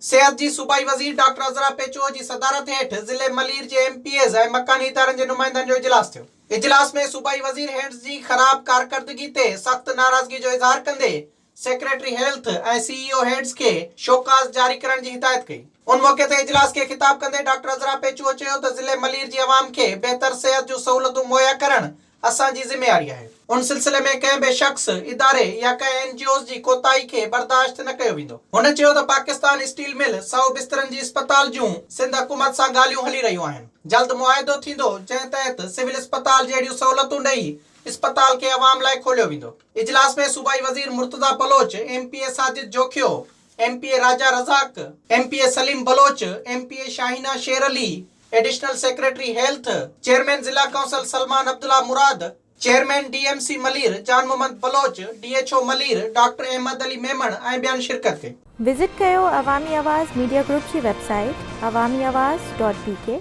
सेहत जी सूबाई वज़ीर डॉक्टर अज़रा पेचुअ जी सदारत हेठ ज़िले मलीर जे MPs ऐं मकानी इदारनि जे नुमाइंदनि जो इजलास थियो। इजलास में सूबाई वज़ीर हेड्स जी ख़राब कारकर्दगी ते सख़्त नाराज़गी जो इज़हार कंदे सेक्रेटरी हेल्थ ऐं CEO हेड्स खे शोकाज़ जारी करण जी हिदायत कई। उन मौके ते इजलास खे ख़िताब कंदे डॉक्टर अज़रा पेचुअ चयो त ज़िले मलीर जी अवाम खे बेहतर सेहत जूं सहूलतूं मुहैया करणु असांजी ज़िम्मेवारी आहे। उन सिलसिले में कंहिं बि शख़्स, इदारे या कंहिं NGOs जी कोताही खे बर्दाश्त न कयो वेंदो। हुन चयो त पाकिस्तान स्टील मिल 100 बिस्तरनि जी अस्पताल जूं सिंध हुकूमत सां ॻाल्हियूं हली रहियूं आहिनि। जल्द मुआहिदो थींदो जंहिं तहत सिविल अस्पताल जहिड़ियूं सहूलतूं ॾेई अस्पताल खे अवाम लाइ खोलियो वेंदो। इजलास में सूबाई वज़ीर Murtaza Baloch, MPA Sajid Jokhio, MPA Raja Razzaq, MPA Saleem Baloch, MPA Shaheena Sher Ali, additional secretary health, chairman जिला council Salman Abdullah Murad, chairman DMC Malir Jan Mohammad Baloch, DHO Malir doctor Ahmed Ali Memon ऐं ॿियनि शिरकत कई। विज़िट कयो अवामी आवाज़ मीडिया ग्रुप जी वेबसाइट awamiawaz.pk